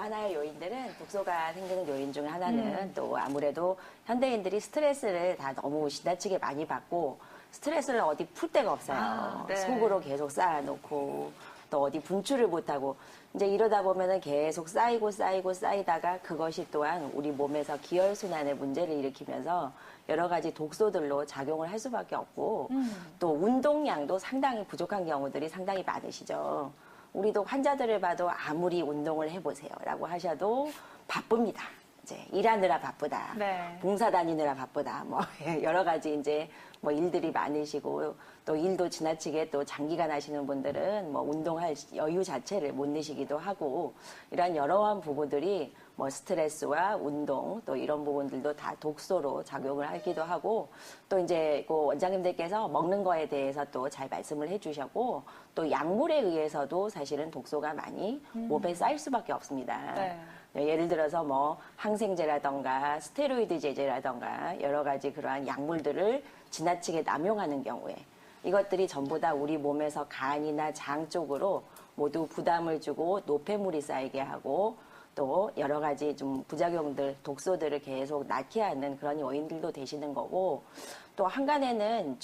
하나의 요인들은 독소가 생기는 요인 중에 하나는 또 아무래도 현대인들이 스트레스를 다 너무 지나치게 많이 받고 스트레스를 어디 풀 데가 없어요. 네. 속으로 계속 쌓아놓고 또 어디 분출을 못하고 이제 이러다 보면은 계속 쌓이다가 그것이 또한 우리 몸에서 기혈순환의 문제를 일으키면서 여러 가지 독소들로 작용을 할 수밖에 없고 또 운동량도 상당히 부족한 경우들이 상당히 많으시죠. 우리도 환자들을 봐도 아무리 운동을 해보세요 라고 하셔도 바쁩니다. 이제 일하느라 바쁘다. 네. 봉사 다니느라 바쁘다. 뭐 여러 가지 이제 뭐 일들이 많으시고 또 일도 지나치게 또 장기간 하시는 분들은 뭐 운동할 여유 자체를 못 내시기도 하고 이런 여러한 부분들이 뭐 스트레스와 운동 또 이런 부분들도 다 독소로 작용을 하기도 하고 또 이제 그 원장님들께서 먹는 거에 대해서 또 잘 말씀을 해주셨고 또 약물에 의해서도 사실은 독소가 많이 몸에 쌓일 수밖에 없습니다. 네. 예를 들어서 뭐 항생제라던가 스테로이드 제제라던가 여러 가지 그러한 약물들을 지나치게 남용하는 경우에 이것들이 전부 다 우리 몸에서 간이나 장 쪽으로 모두 부담을 주고 노폐물이 쌓이게 하고 또 여러 가지 좀 부작용들, 독소들을 계속 낳게 하는 그런 요인들도 되시는 거고 또 한간에는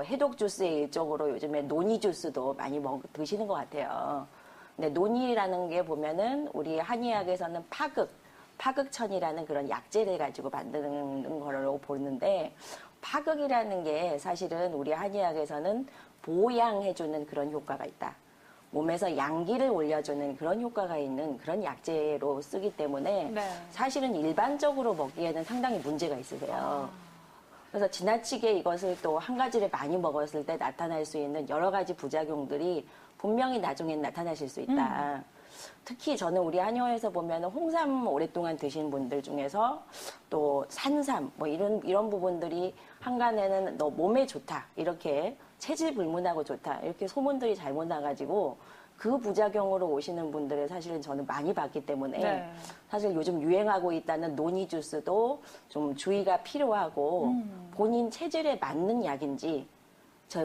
해독 주스의 일종으로 요즘에 노니 주스도 많이 드시는 것 같아요. 근데 논이라는 게 보면은 우리 한의학에서는 파극천이라는 그런 약재를 가지고 만드는 거로 보는데 파극이라는 게 사실은 우리 한의학에서는 보양해주는 그런 효과가 있다. 몸에서 양기를 올려주는 그런 효과가 있는 그런 약재로 쓰기 때문에 네. 사실은 일반적으로 먹기에는 상당히 문제가 있으세요. 그래서 지나치게 이것을 또 한 가지를 많이 먹었을 때 나타날 수 있는 여러 가지 부작용들이 분명히 나중엔 나타나실 수 있다. 특히 저는 우리 한의원에서 보면 홍삼 오랫동안 드신 분들 중에서 또 산삼 뭐 이런 부분들이 한간에는 너 몸에 좋다 이렇게 체질 불문하고 좋다 이렇게 소문들이 잘못 나가지고 그 부작용으로 오시는 분들을 사실은 저는 많이 봤기 때문에 네. 사실 요즘 유행하고 있다는 노니 주스도 좀 주의가 필요하고 본인 체질에 맞는 약인지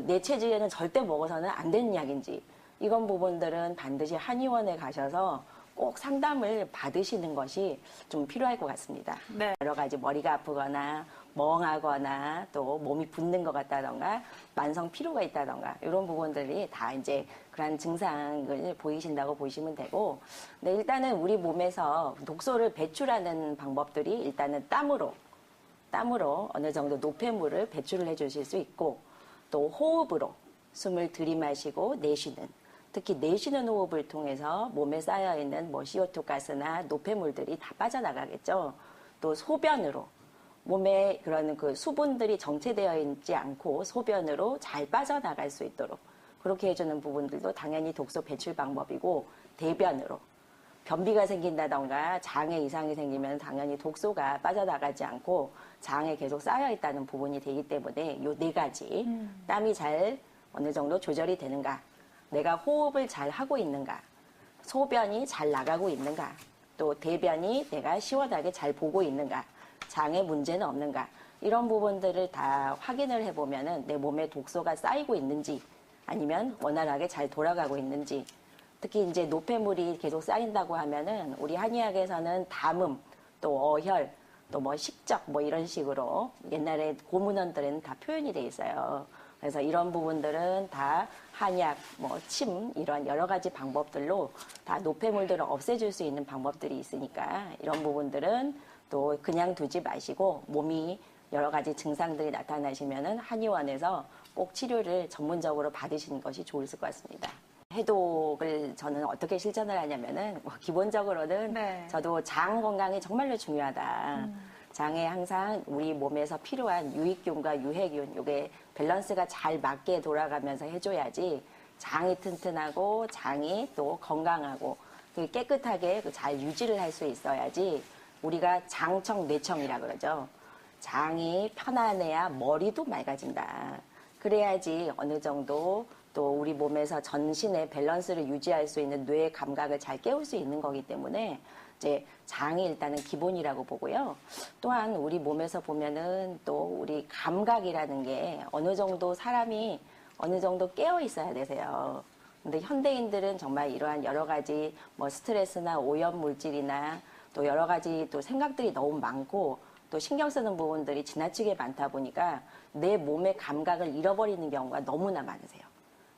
내 체질에는 절대 먹어서는 안 되는 약인지 이런 부분들은 반드시 한의원에 가셔서 꼭 상담을 받으시는 것이 좀 필요할 것 같습니다. 네. 여러 가지 머리가 아프거나 멍하거나 또 몸이 붓는 것 같다던가 만성 피로가 있다던가 이런 부분들이 다 이제 그런 증상을 보이신다고 보시면 되고 근데 일단은 우리 몸에서 독소를 배출하는 방법들이 일단은 땀으로 어느 정도 노폐물을 배출을 해 주실 수 있고 또 호흡으로 숨을 들이마시고 내쉬는 특히 내쉬는 호흡을 통해서 몸에 쌓여있는 뭐 CO2 가스나 노폐물들이 다 빠져나가겠죠. 또 소변으로 몸에 그런 그 수분들이 정체되어 있지 않고 소변으로 잘 빠져나갈 수 있도록 그렇게 해주는 부분들도 당연히 독소 배출 방법이고 대변으로 변비가 생긴다던가 장에 이상이 생기면 당연히 독소가 빠져나가지 않고 장에 계속 쌓여있다는 부분이 되기 때문에 요 네 가지 땀이 잘 어느 정도 조절이 되는가 내가 호흡을 잘 하고 있는가 소변이 잘 나가고 있는가 또 대변이 내가 시원하게 잘 보고 있는가 장에 문제는 없는가 이런 부분들을 다 확인을 해보면은 내 몸에 독소가 쌓이고 있는지 아니면 원활하게 잘 돌아가고 있는지 특히 이제 노폐물이 계속 쌓인다고 하면은 우리 한의학에서는 담음 또 어혈 또 뭐 식적 뭐 이런 식으로 옛날에 고문원들에는 다 표현이 돼 있어요. 그래서 이런 부분들은 다 한약, 뭐 침 이런 여러 가지 방법들로 다 노폐물들을 없애줄 수 있는 방법들이 있으니까 이런 부분들은 또 그냥 두지 마시고 몸이 여러 가지 증상들이 나타나시면은 한의원에서 꼭 치료를 전문적으로 받으시는 것이 좋을 것 같습니다. 해독을 저는 어떻게 실천을 하냐면은 뭐 기본적으로는 네. 저도 장 건강이 정말로 중요하다. 장에 항상 우리 몸에서 필요한 유익균과 유해균 요게 밸런스가 잘 맞게 돌아가면서 해줘야지 장이 튼튼하고 장이 또 건강하고 깨끗하게 잘 유지를 할 수 있어야지 우리가 장청 뇌청이라 그러죠. 장이 편안해야 머리도 맑아진다. 그래야지 어느 정도 또 우리 몸에서 전신의 밸런스를 유지할 수 있는 뇌의 감각을 잘 깨울 수 있는 거기 때문에 이제 장이 일단은 기본이라고 보고요. 또한 우리 몸에서 보면은 또 우리 감각이라는 게 어느 정도 사람이 어느 정도 깨어 있어야 되세요. 근데 현대인들은 정말 이러한 여러 가지 뭐 스트레스나 오염 물질이나 또 여러 가지 또 생각들이 너무 많고 또 신경 쓰는 부분들이 지나치게 많다 보니까 내 몸의 감각을 잃어버리는 경우가 너무나 많으세요.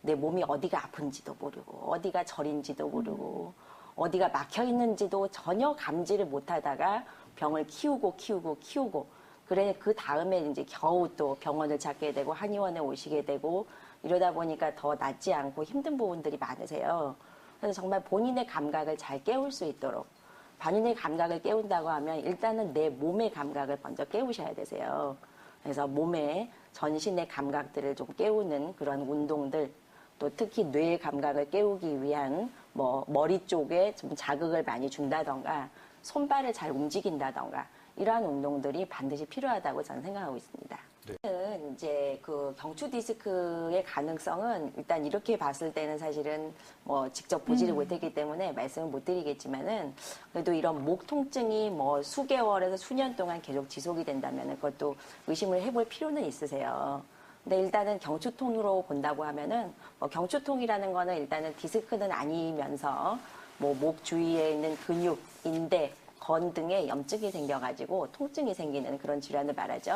내 몸이 어디가 아픈지도 모르고 어디가 저린지도 모르고 어디가 막혀 있는지도 전혀 감지를 못하다가 병을 키우고 그래 그 다음에 이제 겨우 또 병원을 찾게 되고 한의원에 오시게 되고 이러다 보니까 더 낫지 않고 힘든 부분들이 많으세요. 그래서 정말 본인의 감각을 잘 깨울 수 있도록 본인의 감각을 깨운다고 하면 일단은 내 몸의 감각을 먼저 깨우셔야 되세요. 그래서 몸의 전신의 감각들을 좀 깨우는 그런 운동들 또 특히 뇌의 감각을 깨우기 위한 뭐 머리 쪽에 좀 자극을 많이 준다던가 손발을 잘 움직인다던가 이러한 운동들이 반드시 필요하다고 저는 생각하고 있습니다. 네. 이제 그 경추 디스크의 가능성은 일단 이렇게 봤을 때는 사실은 뭐 직접 보지를 못했기 때문에 말씀을 못 드리겠지만은 그래도 이런 목 통증이 뭐 수개월에서 수년 동안 계속 지속이 된다면 그것도 의심을 해볼 필요는 있으세요. 근데 일단은 경추통으로 본다고 하면은 뭐 경추통이라는 거는 일단은 디스크는 아니면서 뭐 목 주위에 있는 근육, 인대, 건 등에 염증이 생겨가지고 통증이 생기는 그런 질환을 말하죠.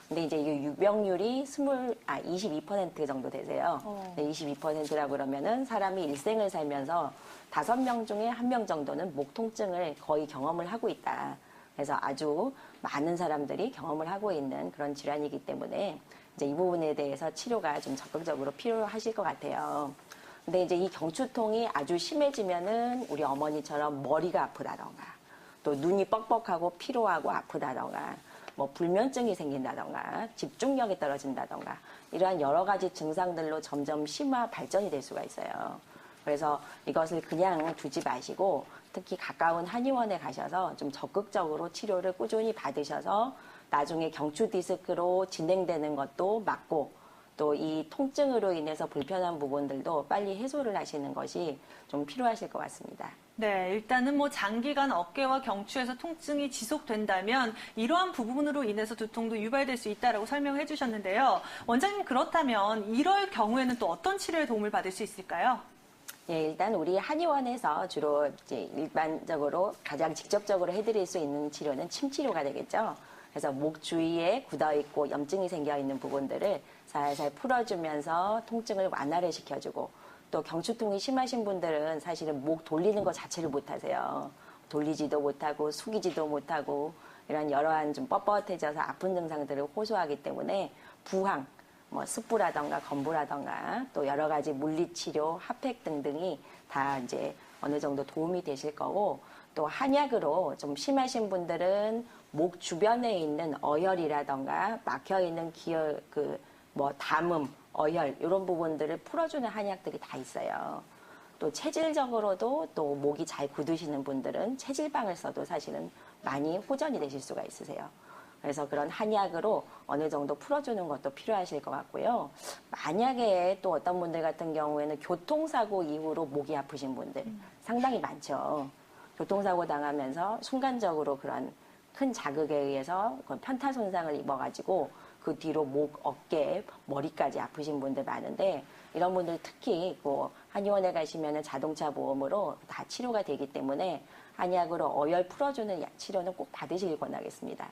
근데 이제 이게 유병률이 22% 정도 되세요. 22%라고 그러면은 사람이 일생을 살면서 5명 중에 1명 정도는 목 통증을 거의 경험을 하고 있다. 그래서 아주 많은 사람들이 경험을 하고 있는 그런 질환이기 때문에 이제 이 부분에 대해서 치료가 좀 적극적으로 필요하실 것 같아요. 근데 이제 이 경추통이 아주 심해지면은 우리 어머니처럼 머리가 아프다던가 또 눈이 뻑뻑하고 피로하고 아프다던가 뭐 불면증이 생긴다던가 집중력이 떨어진다던가 이러한 여러 가지 증상들로 점점 심화 발전이 될 수가 있어요. 그래서 이것을 그냥 두지 마시고 특히 가까운 한의원에 가셔서 좀 적극적으로 치료를 꾸준히 받으셔서 나중에 경추 디스크로 진행되는 것도 막고 또 이 통증으로 인해서 불편한 부분들도 빨리 해소를 하시는 것이 좀 필요하실 것 같습니다. 네, 일단은 뭐 장기간 어깨와 경추에서 통증이 지속된다면 이러한 부분으로 인해서 두통도 유발될 수 있다라고 설명해 주셨는데요. 원장님 그렇다면 이럴 경우에는 또 어떤 치료에 도움을 받을 수 있을까요? 예, 일단 우리 한의원에서 주로 이제 일반적으로 가장 직접적으로 해드릴 수 있는 치료는 침 치료가 되겠죠. 그래서 목 주위에 굳어 있고 염증이 생겨 있는 부분들을 살살 풀어주면서 통증을 완화를 시켜주고 또 경추통이 심하신 분들은 사실은 목 돌리는 것 자체를 못하세요. 돌리지도 못하고 숙이지도 못하고 이런 여러한 좀 뻣뻣해져서 아픈 증상들을 호소하기 때문에 부항, 뭐 습부라던가 건부라던가 또 여러 가지 물리치료, 핫팩 등등이 다 이제 어느 정도 도움이 되실 거고 또 한약으로 좀 심하신 분들은 목 주변에 있는 어혈이라던가 막혀 있는 담음, 어혈 이런 부분들을 풀어주는 한약들이 다 있어요. 또 체질적으로도 또 목이 잘 굳으시는 분들은 체질방을 써도 사실은 많이 호전이 되실 수가 있으세요. 그래서 그런 한약으로 어느 정도 풀어주는 것도 필요하실 것 같고요. 만약에 또 어떤 분들 같은 경우에는 교통사고 이후로 목이 아프신 분들 상당히 많죠. 교통사고 당하면서 순간적으로 그런 큰 자극에 의해서 편타 손상을 입어가지고 그 뒤로 목, 어깨, 머리까지 아프신 분들 많은데 이런 분들 특히 뭐 한의원에 가시면 자동차 보험으로 다 치료가 되기 때문에 한약으로 어혈 풀어주는 치료는 꼭 받으시길 권하겠습니다.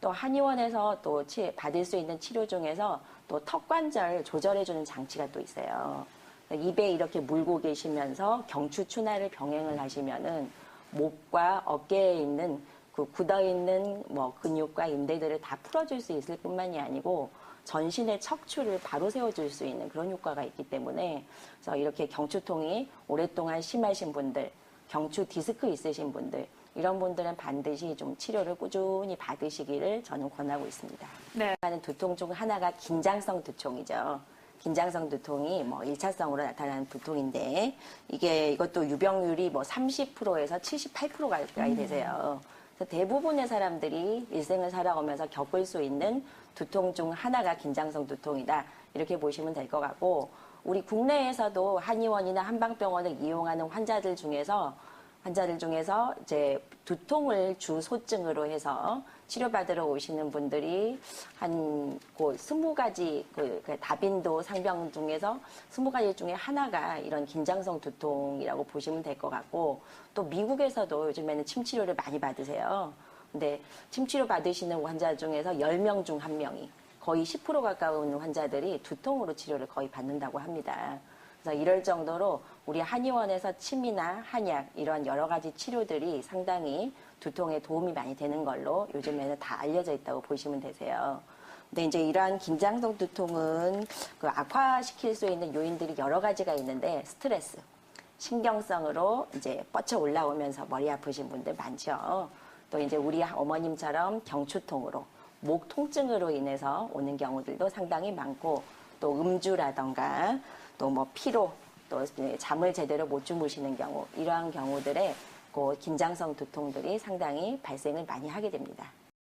또 한의원에서 또 받을 수 있는 치료 중에서 또 턱관절 조절해주는 장치가 또 있어요. 입에 이렇게 물고 계시면서 경추 추나를 병행을 하시면은 목과 어깨에 있는 그 굳어있는 뭐 근육과 인대들을 다 풀어줄 수 있을 뿐만이 아니고 전신의 척추를 바로 세워줄 수 있는 그런 효과가 있기 때문에 그래서 이렇게 경추통이 오랫동안 심하신 분들, 경추 디스크 있으신 분들 이런 분들은 반드시 좀 치료를 꾸준히 받으시기를 저는 권하고 있습니다. 네. 두통 중 하나가 긴장성 두통이죠. 긴장성 두통이 뭐 1차성으로 나타나는 두통인데 이것도 유병률이 뭐 30%에서 78% 가까이 되세요. 그래서 대부분의 사람들이 일생을 살아오면서 겪을 수 있는 두통 중 하나가 긴장성 두통이다. 이렇게 보시면 될 것 같고 우리 국내에서도 한의원이나 한방병원을 이용하는 환자들 중에서 환자들 중에서 이제 두통을 주 소증으로 해서 치료받으러 오시는 분들이 한 20가지 그 다빈도 상병 중에서 20가지 중에 하나가 이런 긴장성 두통이라고 보시면 될 것 같고, 또 미국에서도 요즘에는 침 치료를 많이 받으세요. 근데 침 치료 받으시는 환자 중에서 10명 중 1명이, 거의 10% 가까운 환자들이 두통으로 치료를 거의 받는다고 합니다. 그래서 이럴 정도로 우리 한의원에서 침이나 한약 이런 여러 가지 치료들이 상당히 두통에 도움이 많이 되는 걸로 요즘에는 다 알려져 있다고 보시면 되세요. 근데 이제 이러한 긴장성 두통은 그 악화시킬 수 있는 요인들이 여러 가지가 있는데, 스트레스, 신경성으로 이제 뻗쳐 올라오면서 머리 아프신 분들 많죠. 또 이제 우리 어머님처럼 경추통으로, 목 통증으로 인해서 오는 경우들도 상당히 많고, 또 음주라던가 또 뭐 피로, 또 잠을 제대로 못 주무시는 경우, 이러한 경우들에 그 긴장성 두통들이 상당히 발생을 많이 하게 됩니다.